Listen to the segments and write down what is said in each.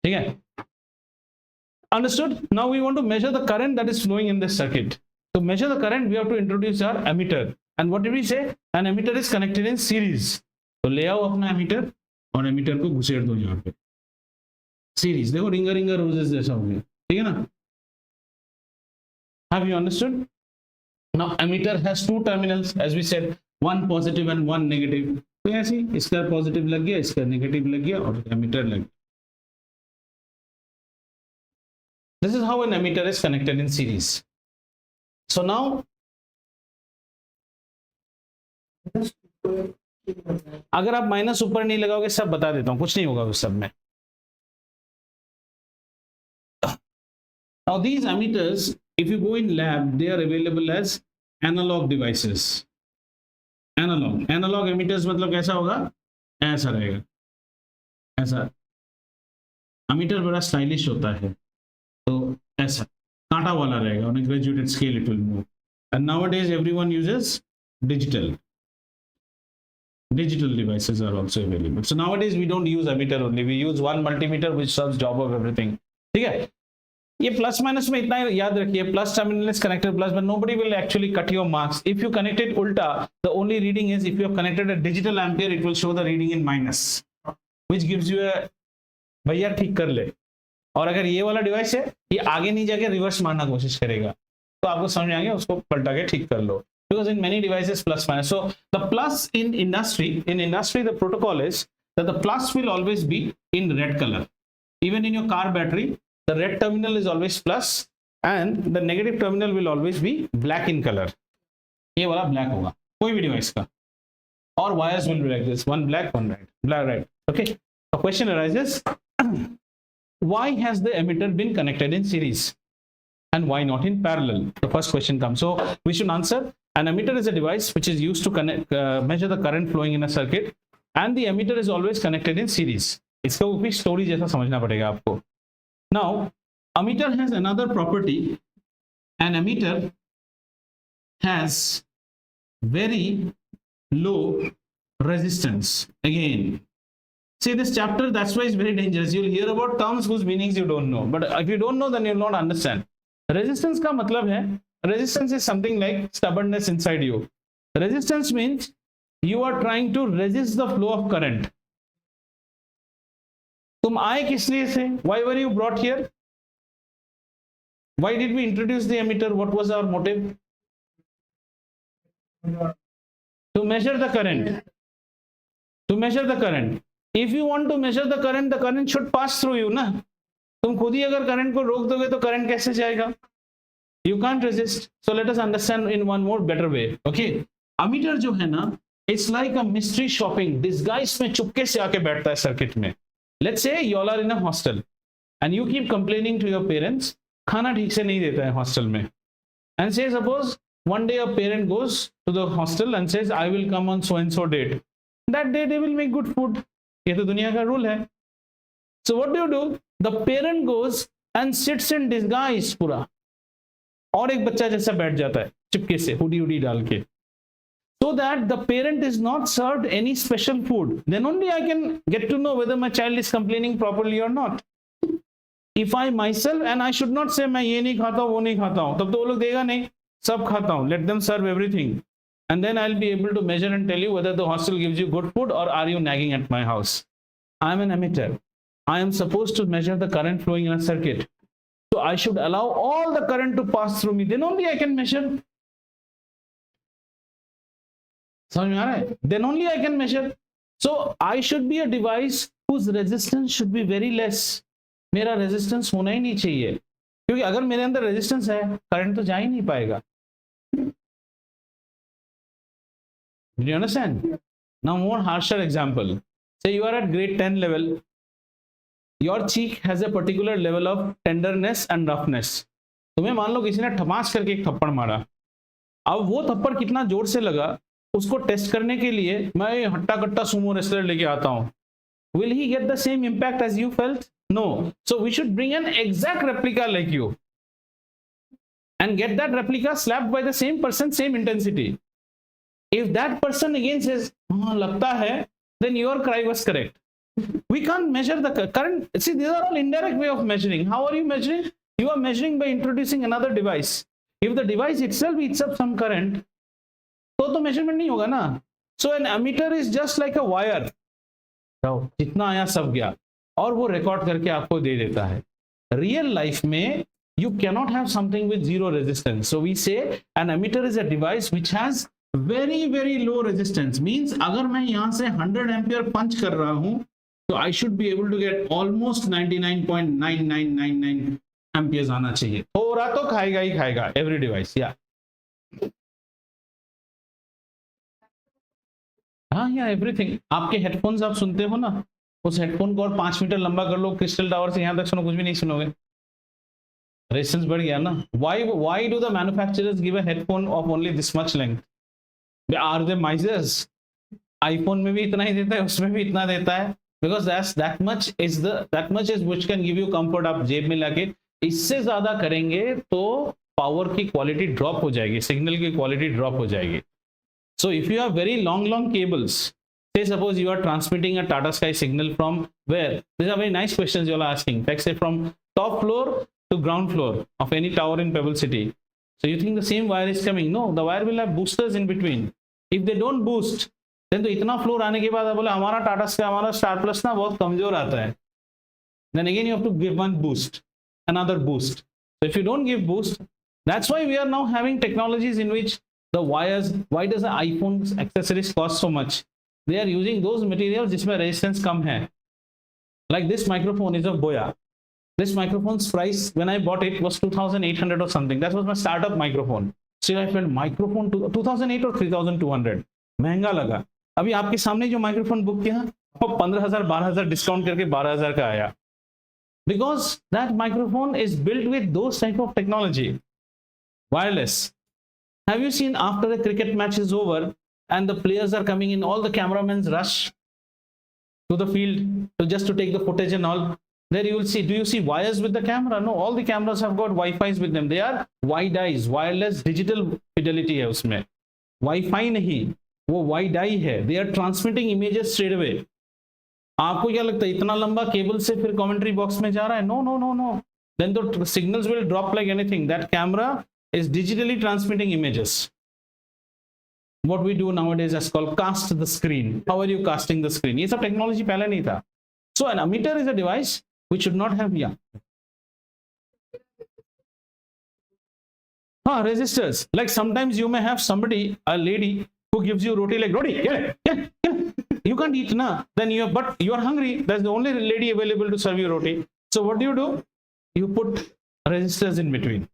ठीक है, understood? Now we want to measure the current that is flowing in this circuit. To measure the current, we have to introduce our ammeter. And what did we say? An ammeter is connected in series. तो ले आओ अपना ammeter और ammeter को घुसेड़ दो यहाँ पे series. देखो रिंगर रिंगर रोजेस जैसा हो गया, ठीक है ना? Have you understood? Now ammeter has two terminals, as we said, one positive and one negative. तो ऐसे ही इसका पॉजिटिव लग गया, इसका नेगेटिव लग गया और ammeter लग गया. This is how an ammeter is connected in series. So now, अगर आप माइनस ऊपर नहीं लगाओगे, सब बता देता हूं, कुछ नहीं होगा उस सब में. Now these ammeters, if you go in lab, they are available as analog devices. Analog ammeters मतलब कैसा होगा? ऐसा रहेगा, ऐसा. ammeter बड़ा स्टाइलिश होता है, तो ऐसा कांटा वाला रहेगा. on a graduated scale it will move. And nowadays everyone uses digital devices are also available. So nowadays we don't use ammeter only, we use one multimeter which serves job of everything. ठीक है, ये plus minus में इतना याद रखिए, plus terminal is connected plus, but nobody will actually cut your marks if you connect it ulta. The only reading is if you have connected a digital ampere, it will show the reading in minus, which gives you a भैया ठीक कर ले. और अगर ये वाला device है, ये आगे नहीं जाके रिवर्स मारना कोशिश करेगा, तो आपको समझ में आ गया, उसको पलटा के ठीक कर लो. Because in many devices plus minus. So the plus in industry the protocol is that the plus will always be in red color. Even in your car battery, the red terminal is always plus and the negative terminal will always be black in color. ये वाला black होगा कोई भी device का. Or wires will be like this, one black, one red, black, red. Okay. The question arises, why has the emitter been connected in series and why not in parallel? The first question comes. So we should answer. An emitter is a device which is used to connect, measure the current flowing in a circuit, and the emitter is always connected in series. इसका भी story जैसा समझना पड़ेगा आपको. Now, ammeter has another property. An emitter has very low resistance. Again, see this chapter, that's why it's very dangerous. You'll hear about terms whose meanings you don't know, but if you don't know, then you'll not understand. Resistance का मतलब है, resistance is something like stubbornness inside you. Resistance means you are trying to resist the flow of current. तुम आए किस लिए से? Why were you brought here? Why did we introduce the ammeter? What was our motive? To measure the current. To measure the current. If you want to measure the current should pass through you, ना? तुम खुद ही अगर current को रोक दोगे तो current कैसे जाएगा? You can't resist. So let us understand in one more better way. Okay. Ammeter जो है ना, it's like a mystery shopping. Disguise में चुपके से आके बैठता है circuit में. Let's say you all are in a hostel and you keep complaining to your parents, खाना ठीक से नहीं देता है hostel में. And say suppose one day a parent goes to the hostel and says, I will come on so and so date. That day they will make good food. ये तो दुनिया का rule है. So what do? The parent goes and sits in disguise पूरा. और एक बच्चा जैसा बैठ जाता है चिपके से हुडी डाल के, so that the parent is not served any special food. Then only I can get to know whether my child is complaining properly or not. If I myself, and I should not say मैं ये नहीं खाता हूँ वो नहीं खाता हूँ, तब तो वो लोग देगा नहीं, सब खाता हूँ. Let them serve everything, and then I'll be able to measure and tell you whether the hostel gives you good food or are you nagging at my house. I am an emitter. I am supposed to measure the current flowing in a circuit. So I should allow all the current to pass through me. Then only I can measure. समझ में आ रहा है? Then only I can measure. So I should be a device whose resistance should be very less. मेरा resistance होना ही नहीं चाहिए, क्योंकि अगर मेरे अंदर resistance है, current तो जा ही नहीं पाएगा. Do you understand? Now more harsher example. Say you are at grade 10 level. Your cheek has a particular level of tenderness and roughness. तुम्हें मान लो किसी ने ठमास करके एक थप्पड़ मारा. अब वो थप्पड़ कितना जोर से लगा, उसको टेस्ट करने के लिए मैं हट्टा कट्टा सुमो रेसलर लेके आता हूं. Will he get the same impact as you felt? No. So we should bring an exact replica like you and get that replica slapped by the same person, same intensity. If that person again says हाँ लगता है, then your cry was correct. We can't measure the current. See, these are all indirect way of measuring. How are you measuring? You are measuring by introducing another device. If the device itself eats up some current, तो measurement नहीं होगा ना. So an ammeter is just like a wire. जितना आया सब गया और वो रिकॉर्ड करके आपको दे देता है. Real life में you cannot have something with zero resistance. So we say an ammeter is a device which has very low resistance. Means अगर मैं यहाँ से 100 एम्पियर पंच कर रहा हूँ तो I should be able to get almost 99.9999 amperes आना चाहिए. थोड़ा तो खाएगा ही खाएगा every device. या हाँ या एवरीथिंग. आपके हेडफोन्स आप सुनते हो ना, उस हेडफोन को और 5 मीटर लंबा कर लो, क्रिस्टल टावर से यहाँ तक सुनो, कुछ भी नहीं सुनोगे. रेजिस्टेंस बढ़ गया ना. Why do the manufacturers give a headphone of only this much length? Are they misers? iPhone में भी इतना ही देता है, उसमें भी इतना देता है. Because that much is which can give you comfort. आप जेब में लाके इससे ज्यादा करेंगे तो पावर की क्वालिटी ड्रॉप हो जाएगी, सिग्नल की क्वालिटी ड्रॉप हो जाएगी. So if you have very long cables, say suppose you are transmitting a Tata Sky signal from where? These are very nice questions you are asking. Like say from top floor to ground floor of any tower in Pebble City. So you think the same wire is coming? No, the wire will have boosters in between. If they don't boost, then तो इतना floor आने के बाद आप बोले हमारा Tata sky, हमारा star plus ना बहुत कमजोर आता है. Then again you have to give one boost, another boost. So if you don't give boost, that's why we are now having technologies in which the wires. Why does the iPhone accessories cost so much? They are using those materials जिसमें resistance कम है. Like this microphone is of Boya. This microphone's price when I bought it was 2,800 or something. That was my startup microphone. So I felt microphone 2008 or 3,200. महंगा लगा. अभी आपके सामने जो microphone book किया वो 15,000 12,000 डिस्काउंट करके 12,000 का आया. Because that microphone is built with those type of technology. Wireless. Have you seen after the cricket match is over and the players are coming in, all the cameramen rush to the field just to take the footage and all? There you will see, do you see wires with the camera? No, all the cameras have got Wi-Fi's with them. They are wide-eyes, wireless digital fidelity है उसमें. Wi-Fi नहीं, वो wide-eye है. They are transmitting images straight away. आपको क्या लगता है इतना लंबा केबल से फिर कमेंट्री बॉक्स में जा रहा है? No. Then the signals will drop like anything. That camera is digitally transmitting images. What we do nowadays is called cast the screen. How are you casting the screen? ये सब technology पहले नहीं था. So an ammeter is a device which should not have resistors. Like sometimes you may have somebody, a lady who gives you roti, like roti, yeah. You can't eat na. Then but you are hungry. That's the only lady available to serve you roti. So what do? You put resistors in between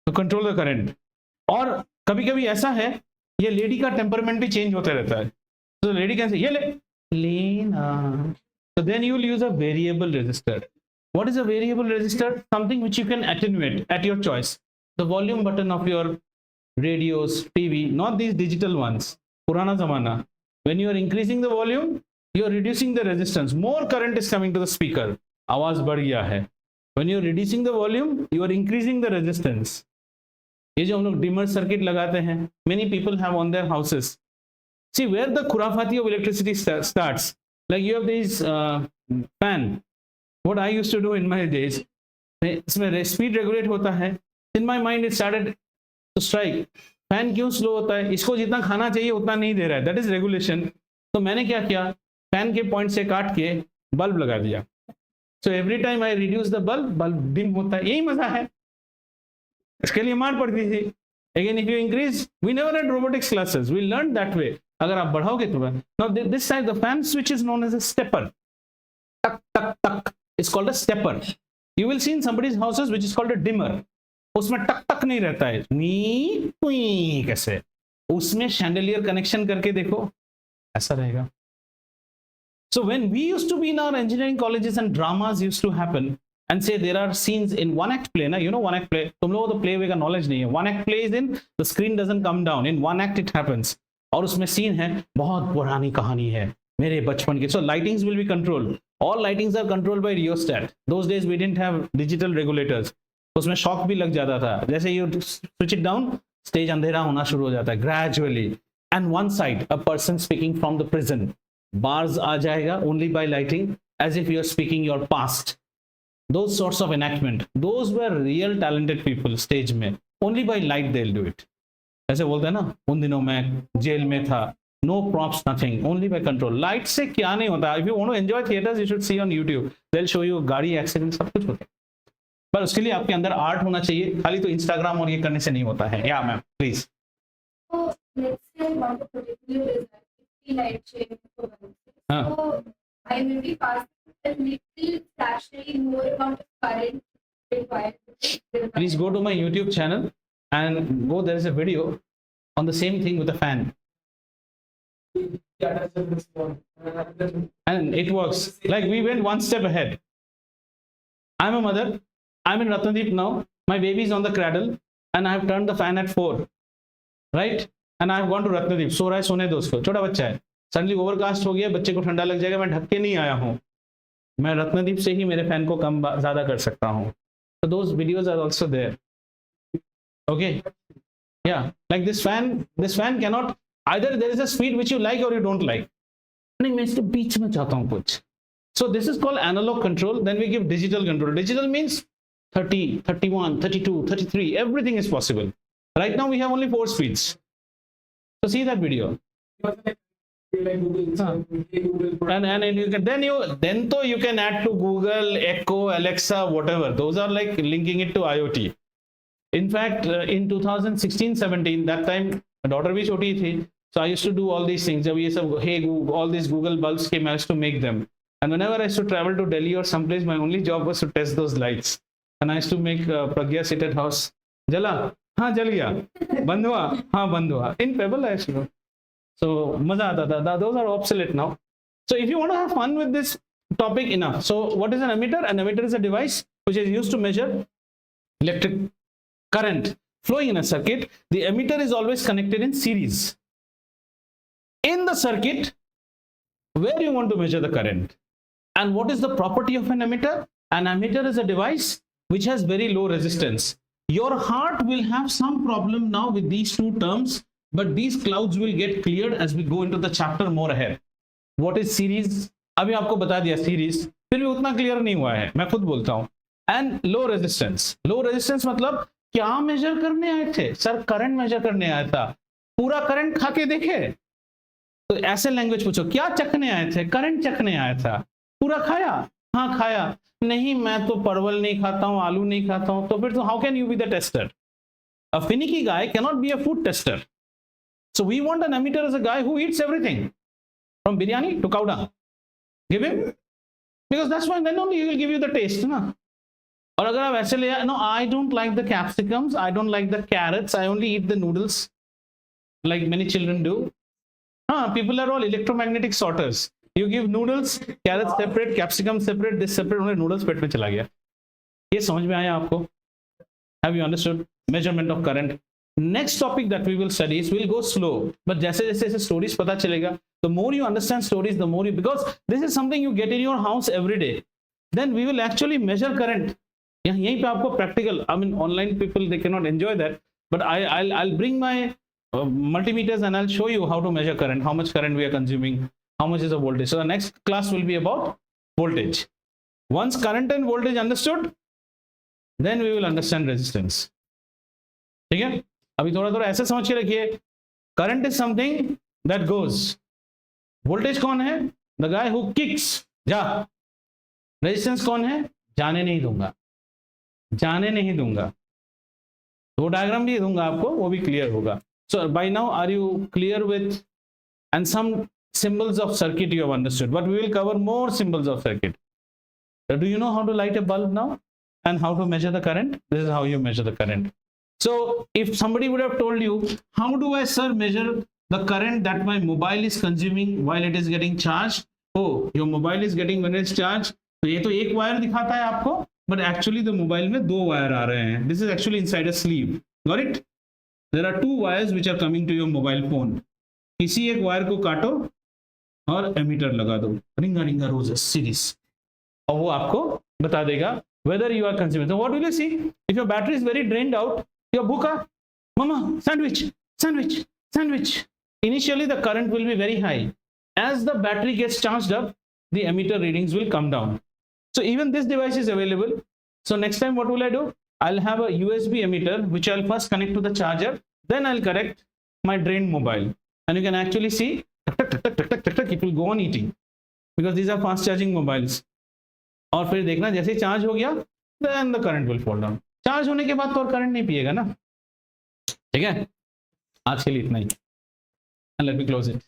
to control the current. और कभी कभी ऐसा है ये lady का temperament भी change होता रहता है. So the lady can say ये लेना. So then you will use a variable resistor. What is a variable resistor? Something which you can attenuate at your choice. The volume button of your radios, TV, not these digital ones. पुराना जमाना. When you are increasing the volume, you are reducing the resistance. More current is coming to the speaker. आवाज बढ़ गया है. When you are reducing the volume, you are increasing the resistance. ये जो हम लोग dimmer circuit लगाते हैं, many people have on their houses. See where the khurafati of electricity starts. Like you have this fan. What I used to do in my days, इसमें speed regulate होता है. In my mind it started to strike. Fan क्यों slow होता है? इसको जितना खाना चाहिए उतना नहीं दे रहा है. That is regulation. तो मैंने क्या किया, फैन के पॉइंट से काट के बल्ब लगा दिया. So every time I reduce the bulb dim होता है. यही मजा है. इसके लिए मार पड़ती थी. Again if you increase, we never had robotics classes, we learn that way. अगर आप बढ़ाओगे तो now this side the fan switch is known as a stepper. टक टक टक is called a stepper. You will see in somebody's houses which is called a dimmer. उसमें टक टक नहीं रहता है. कैसे? उसमें शैंडलियर कनेक्शन करके देखो, ऐसा रहेगा. So when we used to be in our engineering colleges and dramas used to happen and say there are scenes in one act play, ना, you know one act play. तुम लोगों को तो play way का knowledge नहीं है. One act play is in the screen doesn't come down. In one act it happens. और उसमें scene है, बहुत पुरानी कहानी है मेरे बचपन की. So lightings will be controlled. All lightings are controlled by rheostat. Those days we didn't have digital regulators. उसमें शॉक भी लग जाता था. जैसे you switch it down, stage अंधेरा होना शुरू हो जाता है gradually. And one side a person speaking from the prison. bars आ जाएगा only by lighting, as if you are speaking your past. Those sorts of enactment, those were real talented people stage में, only by light they'll do it. ऐसे बोलते हैं ना, उन दिनों मैं jail में था, no props, nothing, only by control. Light से क्या नहीं होता. If you want to enjoy theaters, you should see on YouTube. They'll show you गाड़ी एक्सीडेंट सब कुछ होता है. पर उसके लिए आपके अंदर आर्ट होना चाहिए, खाली तो इंस्टाग्राम और ये करने से नहीं होता है. या ma'am please. Please go to my YouTube channel and go. There is a video on the same thing with a fan. And it works. Like we went one step ahead. I'm a mother. I'm in Ratnadeep now. My baby is on the cradle and I have turned the fan at 4. Right? And I have gone to Ratnadeep. सो रहा है, सोने दो उसको. छोटा बच्चा है. Suddenly overcast हो गया, बच्चे को ठंडा लग जाएगा. मैं ढक के नहीं आया हूँ. मैं रत्नदीप से ही मेरे फैन को कम ज़्यादा कर सकता हूँ. So those videos are also there. Okay. Yeah. Like this fan cannot, either there is a speed which you like or you don't like. नहीं, मैं इसके बीच में चाहता हूँ कुछ. So this is called analog control. Then we give digital control. Digital means 30, 31, 32, 33. Everything is possible. Right now we have only 4 speeds. So see that video. And you can then you can add to Google, Echo, Alexa, whatever. Those are like linking it to IoT. In fact, in 2016-17, that time my daughter bhi choti thi, so I used to do all these things. Hey Google, all these Google bulbs came, I used to make them. And whenever I used to travel to Delhi or someplace, my only job was to test those lights. And I used to make Pragya sit at house. Jala, हाँ जल गया. बंद हुआ, हाँ बंद हुआ. In Pebble I used to do. So मजा आता था. Those are obsolete now. So if you want to have fun with this topic, enough. So what is an emitter? An emitter is a device which is used to measure electric current flowing in a circuit. The emitter is always connected in series. In the circuit, where you want to measure the current. And what is the property of an emitter? An emitter is a device which has very low resistance. Your heart will have some problem now with these two terms, but these clouds will get cleared as we go into the chapter more ahead. What is series? अभी आपको बता दिया series, फिर भी उतना clear नहीं हुआ है, मैं खुद बोलता हूँ. And low resistance. Low resistance मतलब क्या measure करने आए थे? सर current measure करने आया था. पूरा current खा के देखे? तो ऐसे लैंग्वेज पूछो, क्या चखने आए थे? करंट चखने आया था. पूरा खाया? हाँ खाया. नहीं, मैं तो परवल नहीं खाता हूँ, आलू नहीं खाता हूँ. तो फिर तो how can you be the tester? A finicky guy cannot be a food tester. So we want an emitter as a guy who eats everything from biryani to cow dung. Give him, because that's why then only he will give you the taste, ना. और अगर आप ऐसे ले, no, I don't like the capsicums, I don't like the carrots, I only eat the noodles, like many children do. People are all electromagnetic sorters. You give noodles, carrots separate, capsicum separate, this separate, उन्हें noodles पेट में चला गया. ये समझ में आया आपको? Have you understood? Measurement of current. Next topic that we will study is, we'll go slow, but जैसे जैसे stories पता चलेगा, the more you understand stories, the more you, because this is something you get in your house every day. Then we will actually measure current. यहीं पे आपको practical. I mean, online people, they cannot enjoy that, but I'll bring my multimeters and I'll show you how to measure current, how much current we are consuming, how much is the voltage. So the next class will be about voltage. Once current and voltage understood, then we will understand resistance. ठीक है? अभी थोड़ा थोड़ा ऐसे समझ के रखिए. Current is something that goes. Voltage कौन है? The guy who kicks. जा. Resistance कौन है? जाने नहीं दूंगा. जाने नहीं दूंगा. तो डायग्राम भी दूंगा आपको, वो भी क्लियर होगा. So by now, are you clear with, and some symbols of circuit you have understood, but we will cover more symbols of circuit. Do you know how to light a bulb now and how to measure the current? This is how you measure the current. So if somebody would have told you, how do I, sir, measure the current that my mobile is consuming while it is getting charged? Oh, your mobile is getting when it's charged. तो ये तो एक wire दिखाता है आपको, but actually the mobile में दो wire आ रहे हैं. This is actually inside a sleeve. Got it? There are two wires which are coming to your mobile phone. किसी एक वायर को काटो और एमीटर लगा दो. रिंगा रिंगा रोजेस सीरीज. और वो आपको बता देगा whether you are consuming. So what will you see? If your battery is very drained out, your bhuka, mama, sandwich, sandwich, sandwich. Initially the current will be very high. as the battery gets charged up, the emitter readings will come down. So even this device is available. So next time what will I do? I'll have a USB emitter which I'll first connect to the charger, then I'll connect my drained mobile, and you can actually see it will go on eating because these are fast charging mobiles. और फिर देखना जैसे charge हो गया, then the current will fall down. Charge होने के बाद तो और करंट नहीं पिएगा ना. ठीक है, आज के लिए इतना ही. Let me close it.